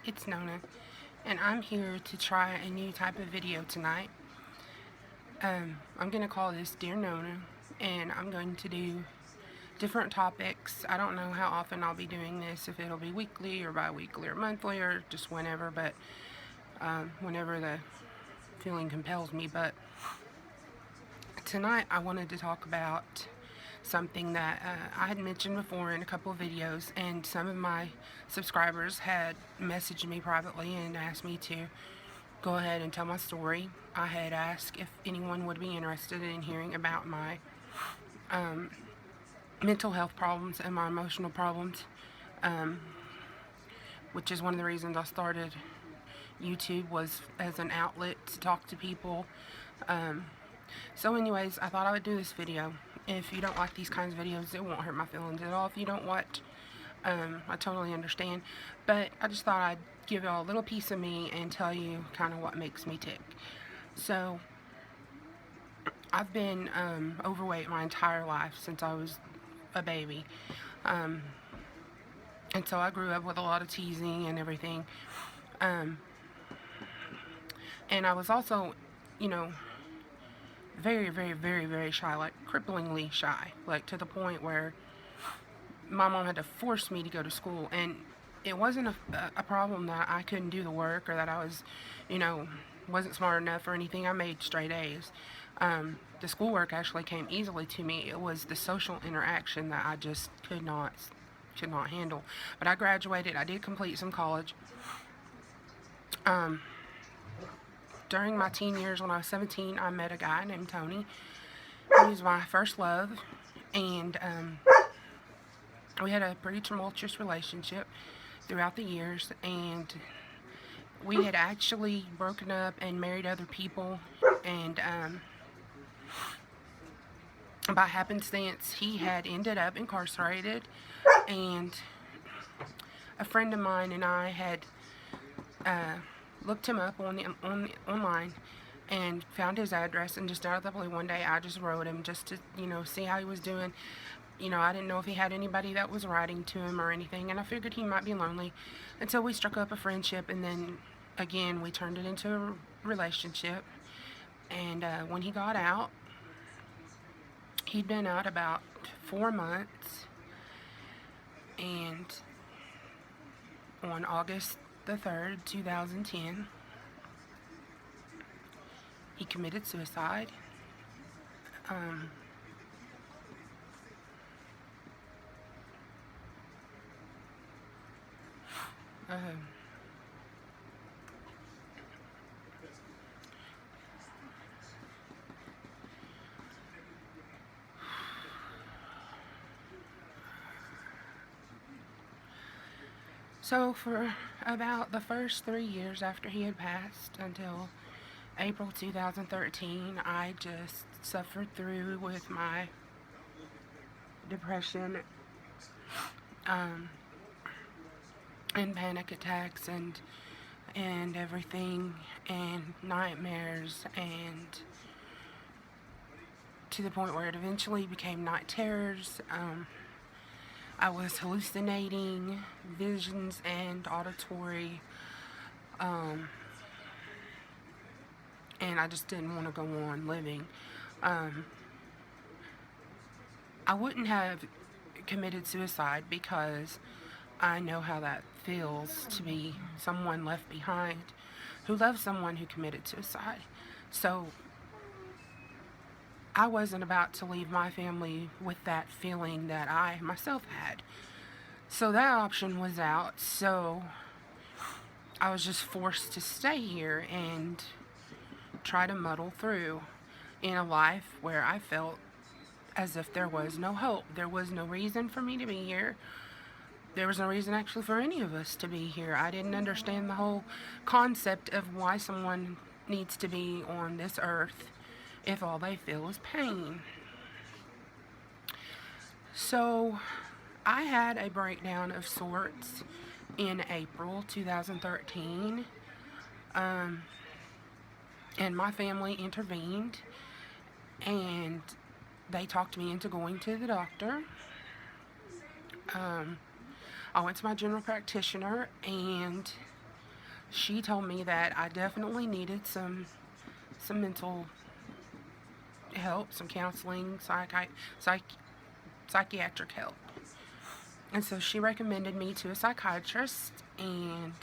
it's Nona, and I'm here to try a new type of video tonight. I'm going to call this Dear Nona, and I'm going to do different topics. I don't know how often I'll be doing this, if it'll be weekly or bi-weekly or monthly or just whenever, but whenever the feeling compels me. But tonight I wanted to talk about something that I had mentioned before in a couple of videos, and some of my subscribers had messaged me privately and asked me to go ahead and tell my story. I had asked if anyone would be interested in hearing about my mental health problems and my emotional problems, which is one of the reasons I started YouTube, was as an outlet to talk to people. So anyways, I thought I would do this video. If you don't like these kinds of videos, it won't hurt my feelings at all. If you don't watch, I totally understand. But I just thought I'd give y'all a little piece of me and tell you kind of what makes me tick. So, I've been overweight my entire life since I was a baby. And so I grew up with a lot of teasing and everything. And I was also, very, very, very, very shy, like cripplingly shy, like to the point where my mom had to force me to go to school. And it wasn't a problem that I couldn't do the work or that I was, wasn't smart enough or anything. I made straight A's. The schoolwork actually came easily to me. It was the social interaction that I just could not handle. But I graduated. I did complete some college. During my teen years, when I was 17, I met a guy named Tony. He was my first love, and we had a pretty tumultuous relationship throughout the years, and we had actually broken up and married other people, and by happenstance, he had ended up incarcerated, and a friend of mine and I had looked him up online and found his address, and just out of the blue one day I just wrote him just to see how he was doing. I didn't know if he had anybody that was writing to him or anything, and I figured he might be lonely, and so we struck up a friendship, and then again we turned it into a relationship. And when he got out, he'd been out about 4 months, and on August the 3rd, 2010, he committed suicide. So for about the first 3 years after he had passed, until April 2013, I just suffered through with my depression, and panic attacks and everything, and nightmares, and to the point where it eventually became night terrors. I was hallucinating, visions and auditory, and I just didn't want to go on living. I wouldn't have committed suicide because I know how that feels to be someone left behind who loves someone who committed suicide. So I wasn't about to leave my family with that feeling that I myself had. So that option was out. So I was just forced to stay here and try to muddle through in a life where I felt as if there was no hope. There was no reason for me to be here. There was no reason actually for any of us to be here. I didn't understand the whole concept of why someone needs to be on this earth if all they feel is pain. So I had a breakdown of sorts in April 2013, and my family intervened, and they talked me into going to the doctor. I went to my general practitioner, and she told me that I definitely needed some mental help, some counseling, psych, psychiatric help. And so she recommended me to a psychiatrist, and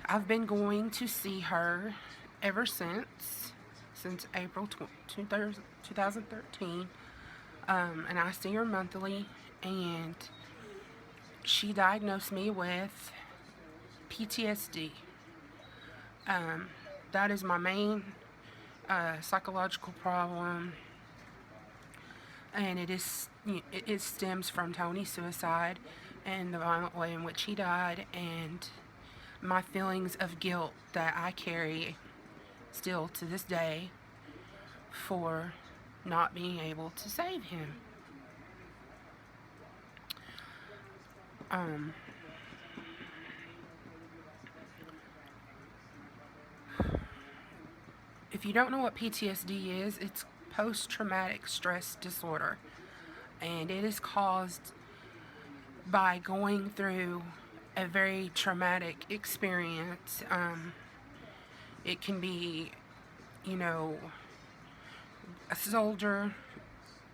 I've been going to see her ever since April 2013. And I see her monthly, and she diagnosed me with PTSD. Um, that is my main psychological problem, and it stems from Tony's suicide and the violent way in which he died, and my feelings of guilt that I carry still to this day for not being able to save him. Um, if you don't know what PTSD is, it's post-traumatic stress disorder, and it is caused by going through a very traumatic experience. It can be, you know, a soldier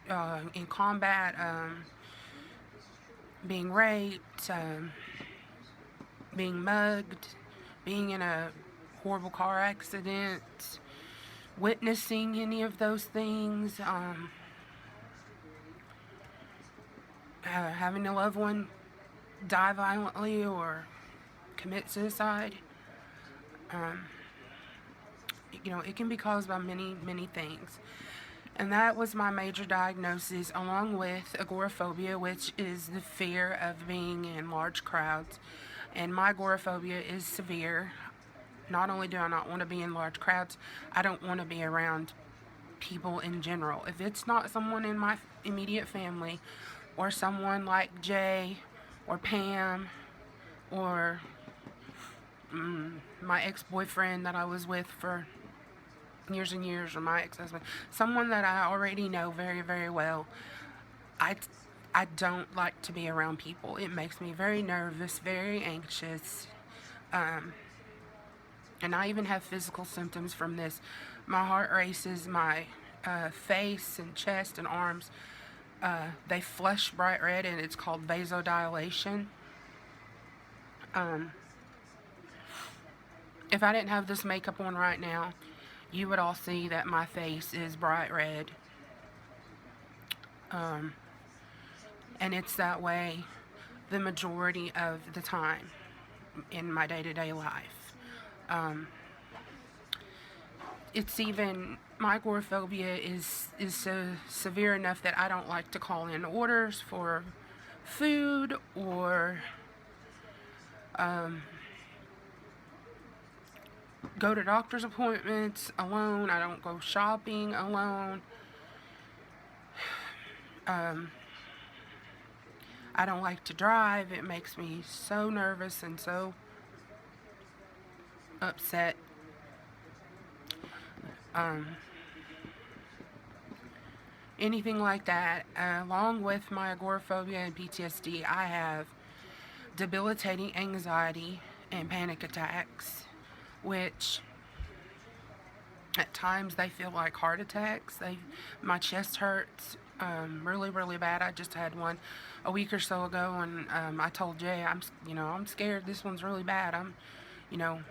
in combat, being raped, being mugged, being in a horrible car accident, witnessing any of those things, having a loved one die violently or commit suicide. Um, it can be caused by many things. And that was my major diagnosis, along with agoraphobia, which is the fear of being in large crowds. And my agoraphobia is severe. Not only do I not want to be in large crowds, I don't want to be around people in general. If it's not someone in my immediate family, or someone like Jay or Pam, or my ex-boyfriend that I was with for years and years, or my ex-husband, someone that I already know very well, I don't like to be around people. It makes me very nervous, very anxious, and I even have physical symptoms from this. My heart races, my face and chest and arms, they flush bright red, and it's called vasodilation. If I didn't have this makeup on right now, you would all see that my face is bright red. And it's that way the majority of the time in my day-to-day life. It's even, my agoraphobia is so severe enough that I don't like to call in orders for food, or go to doctor's appointments alone. I don't go shopping alone. I don't like to drive. It makes me so nervous and so upset. Anything like that. Along with my agoraphobia and PTSD, I have debilitating anxiety and panic attacks, which at times they feel like heart attacks. My chest hurts really bad. I just had one a week or so ago, and I told Jay, I'm scared. This one's really bad.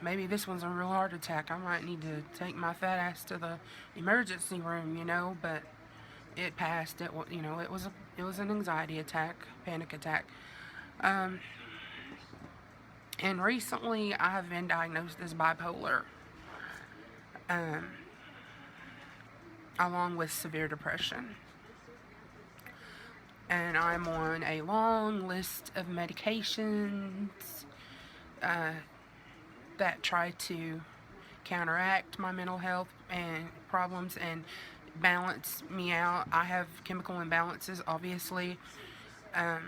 Maybe this one's a real heart attack. I might need to take my fat ass to the emergency room, but it passed. It was an anxiety attack, panic attack. And recently I have been diagnosed as bipolar, along with severe depression. And I'm on a long list of medications that try to counteract my mental health and problems and balance me out. I have chemical imbalances, obviously, and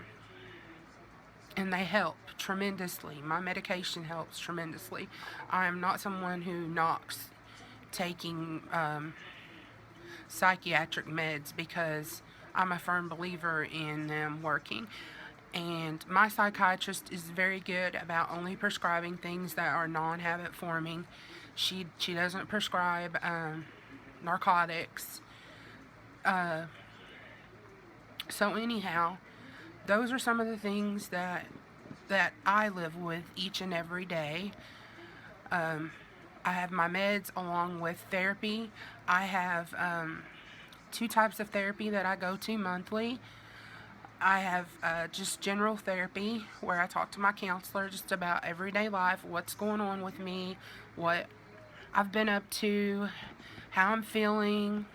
they help tremendously. My medication helps tremendously. I am not someone who knocks taking psychiatric meds, because I'm a firm believer in them working. And my psychiatrist is very good about only prescribing things that are non-habit forming. She doesn't prescribe narcotics. So anyhow, those are some of the things that I live with each and every day. I have my meds along with therapy. I have 2 types of therapy that I go to monthly. I have just general therapy where I talk to my counselor just about everyday life, what's going on with me, what I've been up to, how I'm feeling,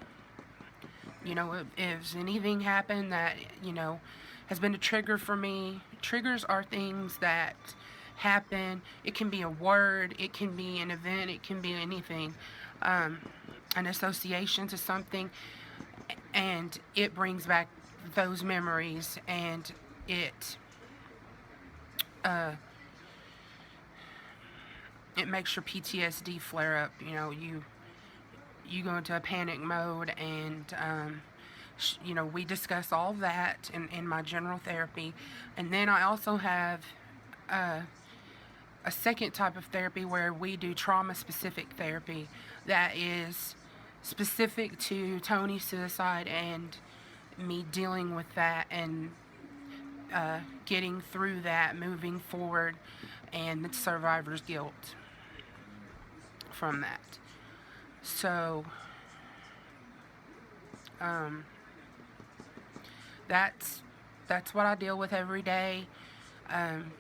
if anything happened that, has been a trigger for me. Triggers are things that happen. It can be a word, it can be an event, it can be anything, an association to something, and it brings back those memories, and it makes your PTSD flare up. You go into a panic mode, and we discuss all that in my general therapy. And then I also have a second type of therapy where we do trauma specific therapy that is specific to Tony's suicide and me dealing with that, and getting through that, moving forward, and the survivor's guilt from that. So that's what I deal with every day. I'm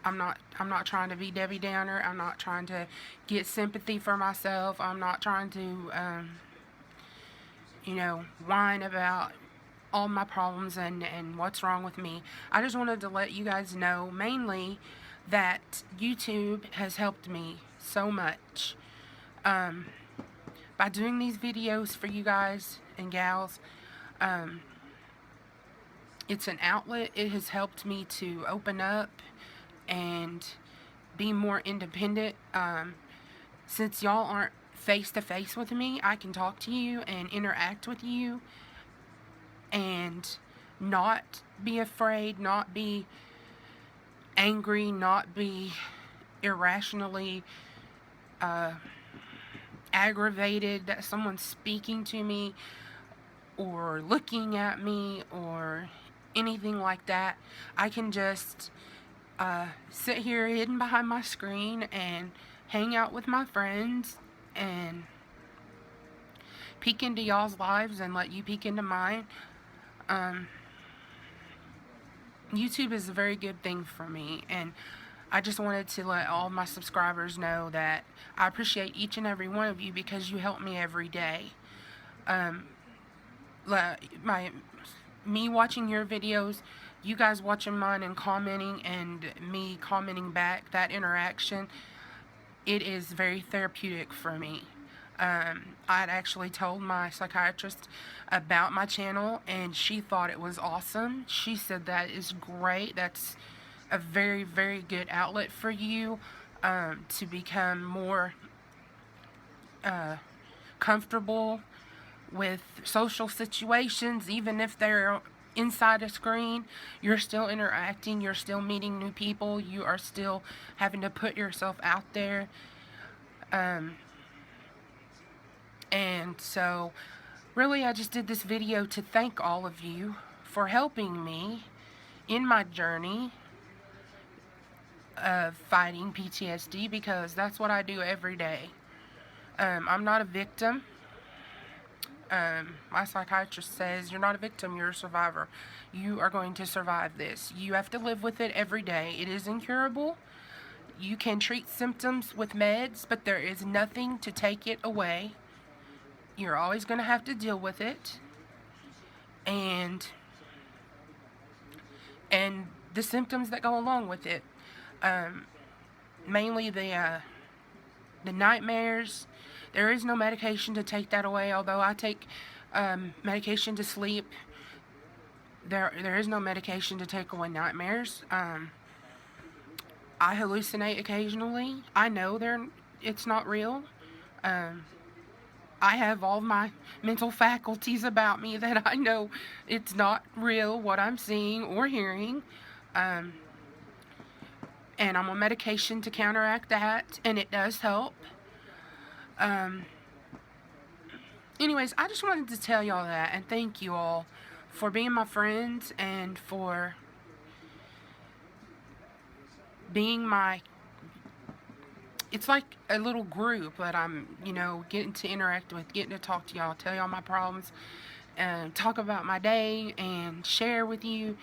not trying to be Debbie Downer. I'm not trying to get sympathy for myself. I'm not trying to whine about all my problems and what's wrong with me. I just wanted to let you guys know mainly that YouTube has helped me so much. By doing these videos for you guys and gals, it's an outlet. It has helped me to open up and be more independent. Since y'all aren't face to face with me, I can talk to you and interact with you and not be afraid, not be angry, not be irrationally aggravated that someone's speaking to me or looking at me or anything like that. I can just sit here hidden behind my screen and hang out with my friends and peek into y'all's lives and let you peek into mine. YouTube is a very good thing for me, and I just wanted to let all my subscribers know that I appreciate each and every one of you because you help me every day. Me watching your videos, you guys watching mine and commenting, and me commenting back, that interaction, it is very therapeutic for me. I'd actually told my psychiatrist about my channel, and she thought it was awesome. She said that is great. That's a very, very good outlet for you to become more comfortable with social situations. Even if they're inside a screen, you're still interacting, you're still meeting new people, you are still having to put yourself out there. And so really I just did this video to thank all of you for helping me in my journey of fighting PTSD, because that's what I do every day. I'm not a victim. My psychiatrist says you're not a victim, you're a survivor. You are going to survive this. You have to live with it every day. It is incurable. You can treat symptoms with meds, but there is nothing to take it away. You're always going to have to deal with it. And the symptoms that go along with it. Mainly the nightmares. There is no medication to take that away, although I take medication to sleep. There is no medication to take away nightmares. I hallucinate occasionally. I know it's not real. I have all my mental faculties about me that I know it's not real what I'm seeing or hearing. Um, and I'm on medication to counteract that, and it does help. Um, anyways, I just wanted to tell y'all that, and thank you all for being my friends and for being my, it's like a little group that I'm, getting to interact with, getting to talk to y'all, tell y'all my problems, and talk about my day and share with you.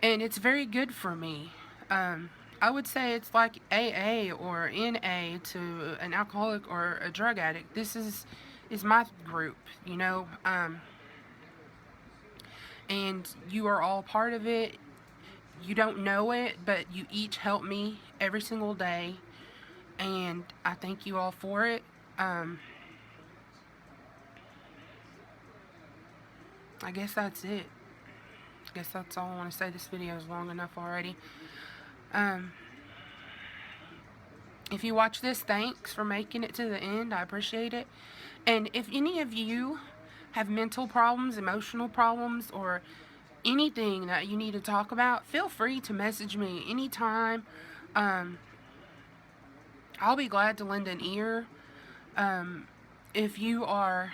And it's very good for me. I would say it's like AA or NA to an alcoholic or a drug addict. This is my group, and you are all part of it. You don't know it, but you each help me every single day, and I thank you all for it. I guess that's it. I guess that's all I want to say. This video is long enough already. If you watch this, thanks for making it to the end. I appreciate it. And if any of you have mental problems, emotional problems, or anything that you need to talk about, feel free to message me anytime. I'll be glad to lend an ear. If you are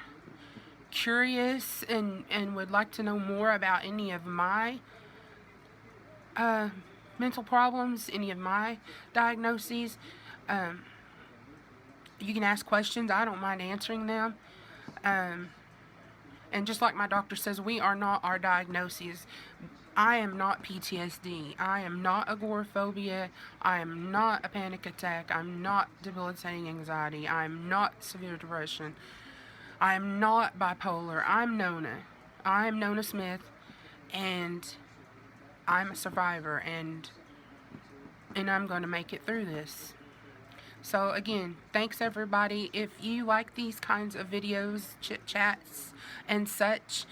curious and would like to know more about any of my mental problems, any of my diagnoses, you can ask questions. I don't mind answering them. And just like my doctor says, we are not our diagnoses. I am not PTSD. I am not agoraphobia. I am not a panic attack. I'm not debilitating anxiety. I am not severe depression. I am not bipolar. I'm Nona. I'm Nona Smith, and I'm a survivor, and I'm going to make it through this. So again, thanks everybody. If you like these kinds of videos, chit chats and such,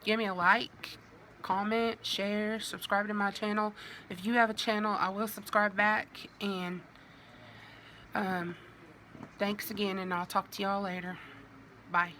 give me a like, comment, share, subscribe to my channel. If you have a channel, I will subscribe back. And thanks again, and I'll talk to y'all later. Bye.